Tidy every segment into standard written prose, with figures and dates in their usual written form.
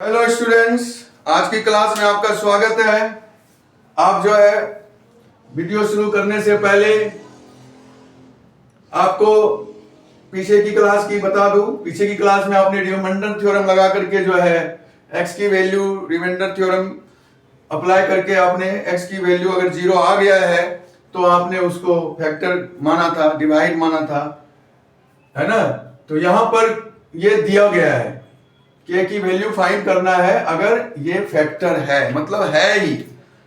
Hello students, आज की class में आपका स्वागत है। आप जो है वीडियो शुरू करने से पहले आपको पीछे की क्लास की बता दूं। पीछे की क्लास में आपने रिमाइंडर थ्योरम लगा करके जो है x की वैल्यू रिमाइंडर थ्योरम अप्लाई करके आपने x की वैल्यू अगर 0 आ गया है तो आपने उसको फैक्टर माना था, डिवाइड माना था, है ना। तो यहां पर ये दिया गया है k की वैल्यू फाइंड करना है अगर ये फैक्टर है, मतलब है ही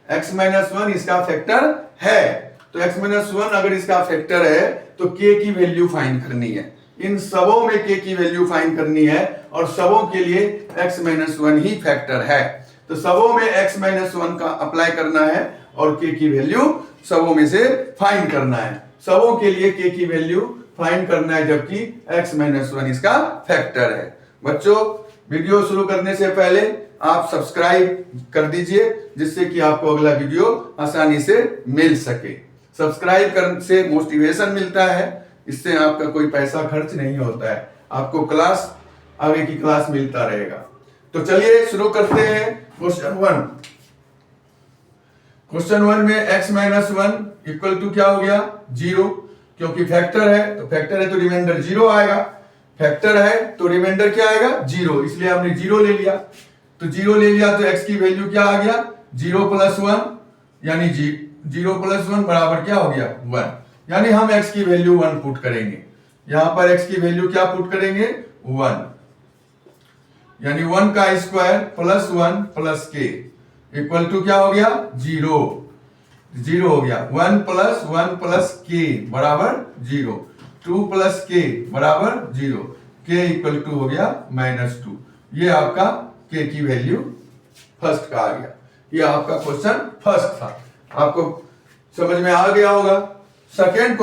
x-1 इसका फैक्टर है। तो x-1 अगर इसका फैक्टर है तो k की वैल्यू फाइंड करनी है। इन सबों में k की वैल्यू फाइंड करनी है और सबों के लिए x-1 ही फैक्टर है। तो सबों में x-1 का अप्लाई करना है और k की वैल्यू सबों में से फाइंड करना है। सबों के लिए k की वैल्यू फाइंड करना है जबकि x-1 इसका फैक्टर है। बच्चों, वीडियो शुरू करने से पहले आप सब्सक्राइब कर दीजिए जिससे कि आपको अगला वीडियो आसानी से मिल सके। सब्सक्राइब करने से मोटिवेशन मिलता है, इससे आपका कोई पैसा खर्च नहीं होता है, आपको क्लास आगे की क्लास मिलता रहेगा। तो चलिए शुरू करते हैं क्वेश्चन 1। क्वेश्चन 1 में x-1 इक्वल टू क्या हो गया 0, क्योंकि फैक्टर है तो फैक्टर है तो रिमाइंडर 0 आएगा। फैक्टर है तो रिमाइंडर क्या आएगा 0, इसलिए हमने 0 ले लिया। तो 0 ले लिया तो x की वैल्यू क्या आ गया 0 + 1, यानी 0 + 1 बराबर क्या हो गया 1, यानी हम x की वैल्यू 1 पुट करेंगे। यहां पर x की वैल्यू क्या पुट करेंगे 1, यानी 1 का square plus 1 plus k equal to क्या हो गया 0 हो गया। 1 + 1 + k बराबर 0, 2 + k बराबर 0, k इक्वल टू हो गया -2। ये आपका k की वैल्यू फर्स्ट का आ गया। ये आपका क्वेश्चन फर्स्ट था, आपको समझ में आ गया होगा। सेकेंड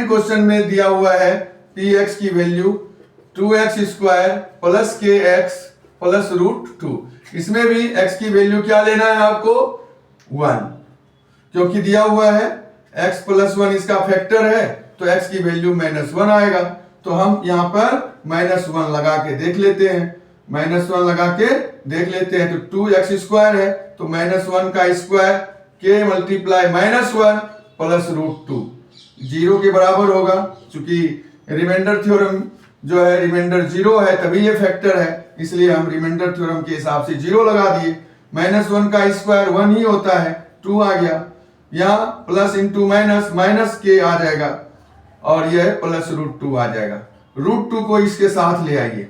क्वेश्चन में दिया हुआ है px की वैल्यू 2x² + kx + √2। इसमें भी x की वैल्यू क्या लेना है आपको 1, क्योंकि दिया हुआ है x + 1 इसका फैक्टर है तो x की वैल्यू -1 आएगा। तो हम यहां पर -1 लगा के देख लेते हैं। -1 लगा के देख लेते हैं तो 2x² है तो -1 का स्क्वायर k × -1 + √2 0 के बराबर होगा। चूंकि रिमाइंडर थ्योरम जो है रिमाइंडर 0 है तभी ये फैक्टर है, इसलिए हम रिमाइंडर थ्योरम के हिसाब से 0 लगा दिए। -1 का स्क्वायर 1 ही होता है, 2 आ गया। यहाँ प्लस इंटू माइनस k आ जाएगा और यह प्लस √2 आ जाएगा। √2 को इसके साथ ले आइए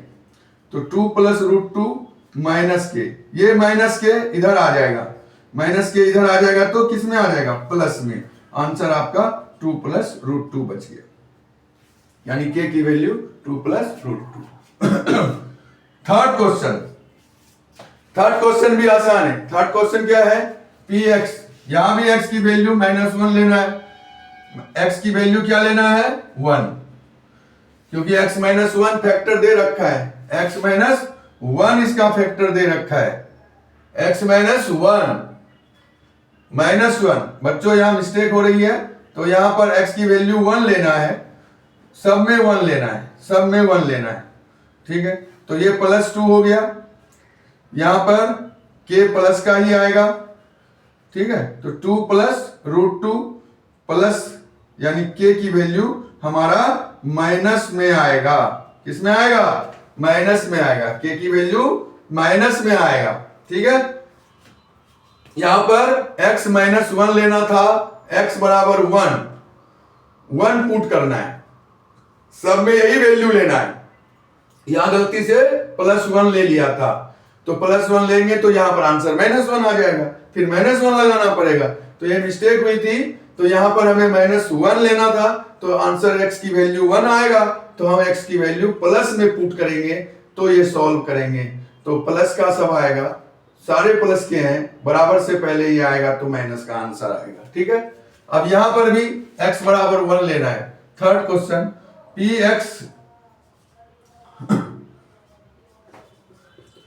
तो 2 + √2 -k, ये -k इधर आ जाएगा, -k इधर आ जाएगा तो किस में आ जाएगा प्लस में। आंसर आपका 2 + √2 बच गया, यानी k की वैल्यू 2 + √2। थर्ड क्वेश्चन भी आसान है। थर्ड क्वेश्चन क्या है px, यहां भी x की वैल्यू -1 लेना है। x की वैल्यू क्या लेना है 1, क्योंकि x-1 फैक्टर दे रखा है, x-1 इसका फैक्टर दे रखा है। x-1 -1, बच्चों यहां मिस्टेक हो रही है, तो यहां पर x की वैल्यू 1 लेना है, सब में 1 लेना है, सब में 1 लेना है, ठीक है। तो ये +2 हो गया, यहां पर k प्लस का ही आएगा, ठीक है। तो 2 + √2 प्लस, यानी k की वैल्यू हमारा माइनस में आएगा। किस में आएगा माइनस में आएगा, k की वैल्यू माइनस में आएगा, ठीक है। यहां पर x-1 लेना था, x बराबर 1 पुट करना है, सब में यही वैल्यू लेना है। यहां गलती से +1 ले लिया था तो +1 लेंगे तो यहां पर आंसर -1 आ जाएगा, फिर -1 लगाना पड़ेगा, तो ये मिस्टेक हुई थी। तो यहां पर हमें -1 लेना था तो आंसर x की वैल्यू 1 आएगा, तो हम x की वैल्यू प्लस में पुट करेंगे तो ये सॉल्व करेंगे तो प्लस का सब आएगा, सारे प्लस के हैं, बराबर से पहले ये आएगा तो माइनस का आंसर आएगा, ठीक है। अब यहां पर भी x बराबर 1 लेना है। Third question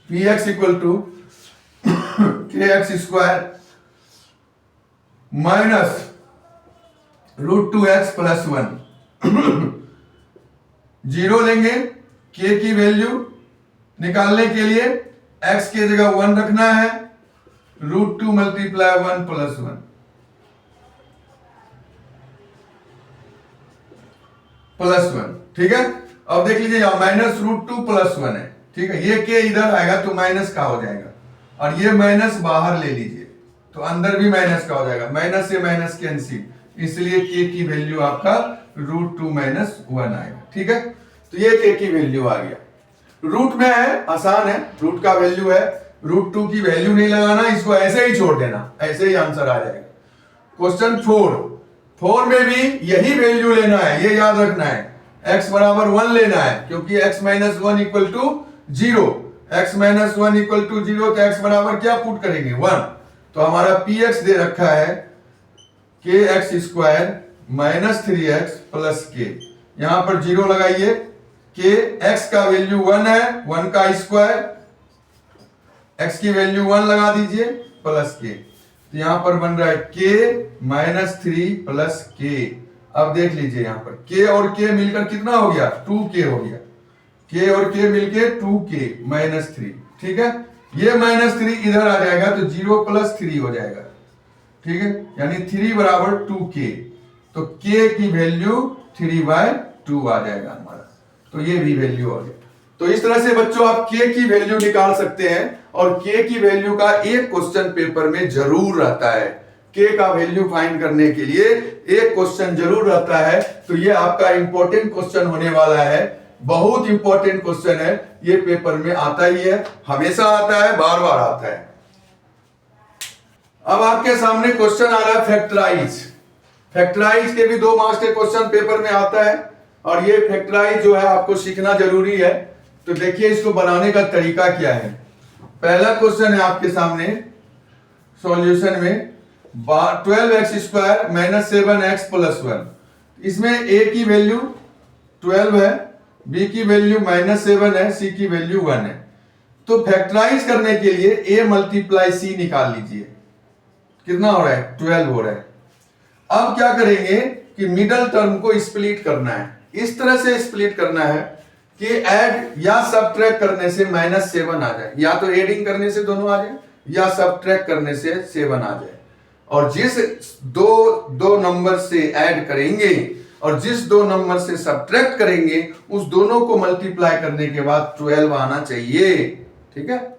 px equal to kx² -√2x + 1 0 लेंगे k की वैल्यू निकालने के लिए x की जगह 1 रखना है, √2 मल्टीप्लाई 1 प्लस 1 प्लस 1, ठीक है। अब देख लीजिए यहां -√2 प्लस 1 है, ठीक है। ये के इधर आएगा तो माइनस का हो जाएगा, और ये माइनस बाहर ले लीजिए तो अंदर भी माइनस का हो जाएगा, माइनस से माइनस कैंसिल, इसलिए के की वैल्यू आपका √2 माइनस 1 आएगा, ठीक है। तो ये के की वैल्यू आ गया। रूट में है, आसान है, रूट का वैल्यू है, √2 की वैल्यू नहीं लगाना, इसको ऐसे ही छोड़ देना, ऐसे ही आंसर आ जाएगा। क्वेश्चन 4 में भी यही वैल्यू लेना है, ये याद रखना है, x बराबर 1 लेना है, क्योंकि x minus 1 equal to 0, x minus 1 equal to 0, तो x बराबर क्या पुट करेंगे 1, तो हमारा px दे रखा है kx square minus 3x plus k, यहां पर 0 लगाइए, के x का वैल्यू 1 है, 1 का स्क्वायर, x की वैल्यू 1 लगा दीजिए प्लस k, तो यहां पर बन रहा है k माइनस 3 प्लस k। अब देख लीजिए यहां पर k और k मिलकर कितना हो गया 2k हो गया, k और k मिलके 2k माइनस 3, ठीक है। ये -3 इधर आ जाएगा तो 0 प्लस 3 हो जाएगा, ठीक है, यानी 3 बराबर 2k, तो k की वैल्यू 3/2 आ जाएगा हमारा, तो ये भी वैल्यू हो गया। तो इस तरह से बच्चों आप k की वैल्यू निकाल सकते हैं, और k की वैल्यू का एक क्वेश्चन पेपर में जरूर रहता है, k का वैल्यू फाइंड करने के लिए एक क्वेश्चन जरूर रहता है। तो ये आपका इंपॉर्टेंट क्वेश्चन होने वाला है, बहुत इंपॉर्टेंट क्वेश्चन है, ये पेपर में आता ही है, हमेशा आता है, बार बार आता है। अब आपके सामने क्वेश्चन आ रहा है फैक्टराइज। फैक्टराइज के भी 2 मार्क्स के क्वेश्चन पेपर में आता है, और ये फैक्टराइज जो है आपको सीखना जरूरी है। तो देखिए इसको बनाने का तरीका क्या है। पहला क्वेश्चन है आपके सामने सॉल्यूशन में, 12x square minus 7x plus 1, इसमें a की वैल्यू 12 है, b की वैल्यू -7 है, c की वैल्यू 1 है। तो फैक्टराइज करने के लिए a मल्टीप्लाई c निकाल लीजिए, कितना हो रहा है 12 हो रहा है। अब क्या करेंगे कि मिडल टर्म को स्प्लिट करना है, इस तरह से स्प्लिट करना है कि ऐड या सबट्रैक्ट करने से -7 आ जाए, या तो एडिंग करने से दोनों आ जाए, या सबट्रैक्ट करने से 7 आ जाए। और जिस दो नंबर से ऐड करेंगे और जिस 2 नंबर से सबट्रैक्ट करेंगे, उस दोनों को मल्टीप्लाई करने के बाद 12 आना चाहिए, ठीक है।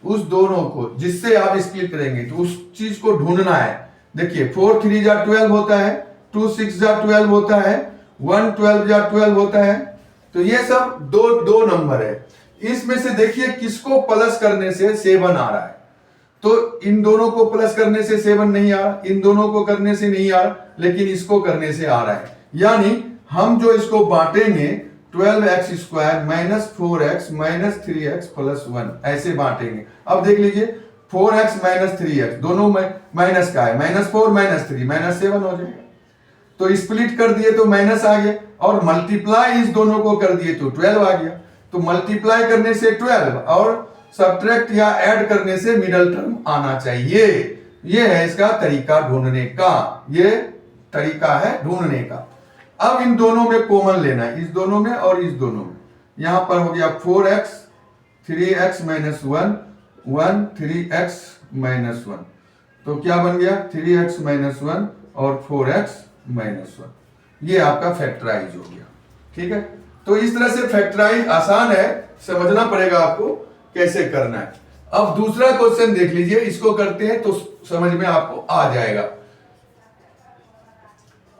उस दोनों को जिससे आप स्प्लिट करेंगे, तो उस चीज को ढूंढना है। देखिए 4 3 जा 12 होता है, 2 6 जा 12 होता है, 1 12 जा 12 होता है। तो ये सब दो नंबर है, इसमें से देखिए किसको प्लस करने से 7 आ रहा है। तो इन दोनों को प्लस करने से 7 नहीं आ रहा, इन दोनों को करने से नहीं आ रहा, लेकिन इसको करने से आ रहा है। यानी हम जो इसको बांटेंगे 12x square minus 4x minus 3x plus 1, ऐसे बांटेंगे। अब देख लीजिए 4x माइनस 3x दोनों में माइनस का है, -4 -3 -7 हो जाएगा। तो स्प्लिट कर दिए तो माइनस आ गया, और मल्टीप्लाई इस दोनों को कर दिए तो 12 आ गया। तो मल्टीप्लाई करने से 12 और सब्ट्रैक्ट या ऐड करने से मिडल टर्म आना चाहिए। ये है इसका तरीका ढूंढने का, ये तरीका है ढूंढने का। अब इन दोनों में कॉमन लेना है, इस दोनों में और इस दोनों में। यहां पर हो गया 4x 3x minus 1 1 3x minus 1, तो क्या बन गया 3x माइनस 1 और 4x माइनस 1। ये आपका फैक्टराइज हो गया, ठीक है। तो इस तरह से फैक्टराइज आसान है, समझना पड़ेगा आपको कैसे करना है। अब दूसरा क्वेश्चन देख लीजिए, इसको करते हैं तो समझ में आपको आ जाएगा।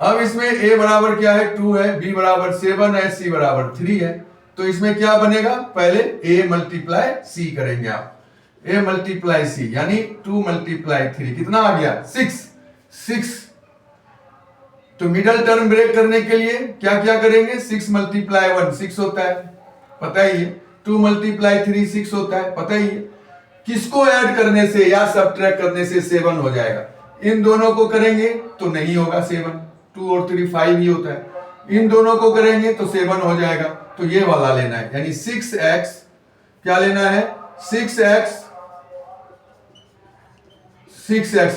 अब इसमें a बराबर क्या है 2 है, b बराबर 7 है, c बराबर 3 है। तो इसमें क्या बनेगा, पहले a मल्टीप्लाई c करेंगे आप, a मल्टीप्लाई c यानी 2 मल्टीप्लाई 3 कितना आ गया 6। तो मिडल टर्म ब्रेक करने के लिए क्या क्या करेंगे, 6 मल्टीप्लाई 1 6 होता है, पता ही है। 2 मल्टीप्लाई 3 6 होता है, पता ही है। किसको ऐड करने से या सबट्रैक्ट करने से 7 हो जाएगा, इन दोनों को करेंगे तो नहीं होगा 7, 2 और 3 5 ही होता है। इन दोनों को करेंगे तो 7 हो जाएगा, तो ये वाला लेना है, यानी 6x क्या लेना है 6x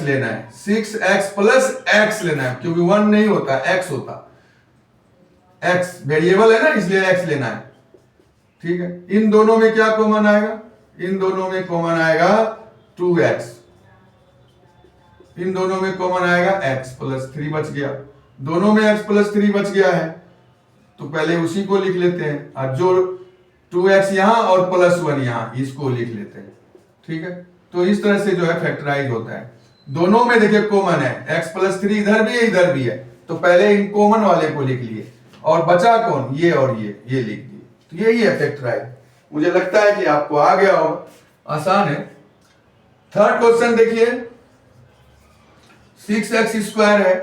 लेना है, 6x प्लस x लेना है, क्योंकि 1 नहीं होता x होता, x वेरिएबल है ना, इसलिए x लेना है, ठीक है। इन दोनों में क्या कॉमन आएगा, इन दोनों में कॉमन आएगा 2x, इन दोनों में कॉमन आएगा x प्लस 3 बच गया, दोनों में x प्लस 3 बच गया है तो पहले उसी को लिख लेते हैं, और जो 2x यहां और प्लस 1 यहां, इसको लिख लेते हैं। ठीक है, तो इस तरह से जो है फैक्टराइज होता है। दोनों में देखिए कॉमन है, x प्लस 3 इधर भी है इधर भी है, तो पहले इन कॉमन वाले को लिख लिए और बचा कौन, ये और ये लिख दिए। तो यही है फैक्टराइज। मुझे लगता है कि आपको आ गया होगा, आसान है। थर्ड क्वेश्चन देखिए, 6x स्क्वायर है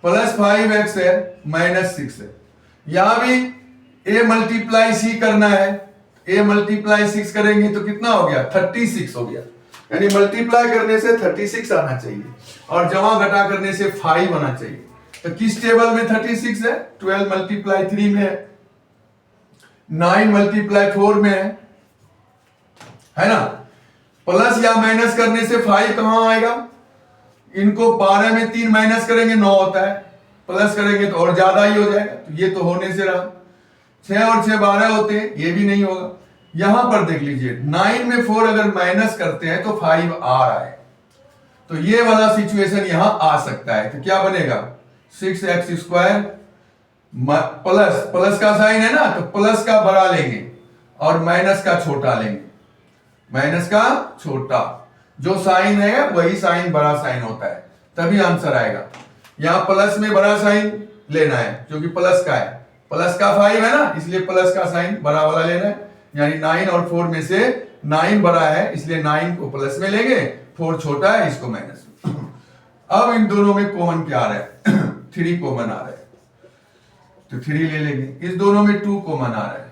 प्लस 5x है माइनस 6 है। यहां भी a मल्टीप्लाई c करना है, a मल्टीप्लाई 6 करेंगे तो कितना हो गया, 36 हो गया। यानी मल्टीप्लाई करने से 36 आना चाहिए और जमा घटा करने से 5 आना चाहिए। तो किस टेबल में 36 है, 12 मल्टीप्लाई 3 में है, 9 मल्टीप्लाई 4 में है ना। प्लस या माइनस करने से 5 कहां आएगा, इनको 12 में 3 माइनस करेंगे 9 होता है, प्लस करेंगे तो और ज्यादा ही हो जाएगा। तो ये तो होने से रहा, 6 और 6 12 होते हैं, ये भी नहीं होगा। यहां पर देख लीजिए 9 में 4 अगर माइनस करते हैं तो 5 आ रहा है, तो ये वाला सिचुएशन यहां आ सकता है। तो क्या बनेगा, 6x स्क्वायर प्लस, प्लस का साइन है ना, तो प्लस का बड़ा लेंगे और माइनस का छोटा लेंगे, माइनस का छोटा, जो साइन है वही साइन बड़ा साइन होता है, तभी आंसर आएगा। यहां प्लस में बड़ा साइन लेना है क्योंकि प्लस का है, प्लस का 5 है ना, इसलिए प्लस का साइन बड़ा वाला लेना है। यानी 9 और 4 में से 9 बड़ा है, इसलिए 9 को प्लस में लेंगे, 4 छोटा है, इसको माइनस में। अब इन दोनों में कॉमन क्या आ रहा है, 3 कॉमन आ रहा है, तो 3 ले लेंगे। इस दोनों में 2 कॉमन आ रहा है,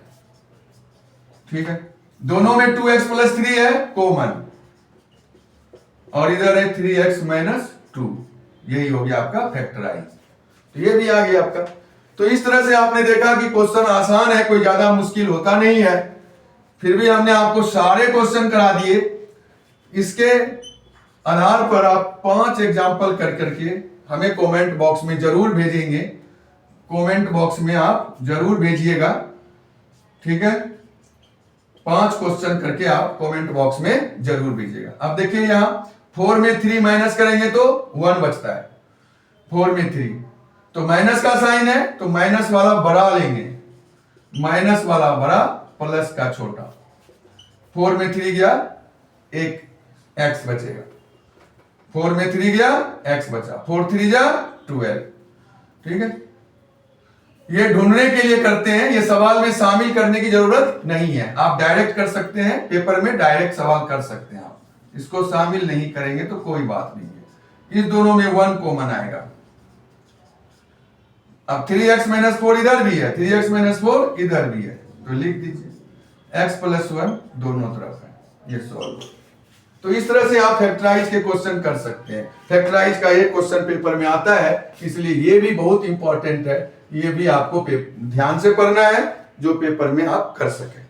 ठीक है, दोनों में 2x प्लस 3 है कॉमन, और इधर है 3x माइनस 2, यही हो गया आपका फैक्टराइज। तो ये भी आ गया आपका। तो इस तरह से आपने देखा कि क्वेश्चन आसान है, कोई ज्यादा मुश्किल होता नहीं है। फिर भी हमने आपको सारे क्वेश्चन करा दिए। इसके आधार पर आप 5 एग्जाम्पल कर करके हमें कमेंट बॉक्स में जरूर भेजेंगे, कमेंट बॉक्स में आप जरूर भेजिएगा, ठीक है। 5 क्वेश्चन करके आप कमेंट बॉक्स में जरूर भेजिएगा। अब देखिए यहां 4 में 3 माइनस करेंगे तो 1 बचता है, 4 में 3, तो माइनस का साइन है तो माइनस वाला बड़ा लेंगे, माइनस वाला बड़ा प्लस का छोटा, 4 में 3 गया, एक x बचेगा, 4 में 3 गया, x बचा, 4 3 जा 12, ठीक है। ये ढूंढने के लिए करते हैं, ये सवाल में शामिल करने की जरूरत नहीं है, आप डायरेक्ट कर सकते हैं, पेपर में डायरेक्ट सवाल कर सकते हैं आप, इसको शामिल नहीं करेंगे तो कोई बात नहीं है। इस दोनों में 1 कॉमन आएगा। अब 3x माइनस 4 इधर भी है, 3x माइनस 4 इधर भी है, तो लिख दीजिए x प्लस 1 दोनों तरफ है, ये सॉल्व। तो इस तरह से आप फैक्टराइज के क्वेश्चन कर सकते हैं। फैक्टराइज का एक क्वेश्चन पेपर में आता है, इसलिए ये भी बहुत इंपॉर्टेंट है, ये भी आपको ध्यान से पढ़ना है जो पेपर में आप कर सकें।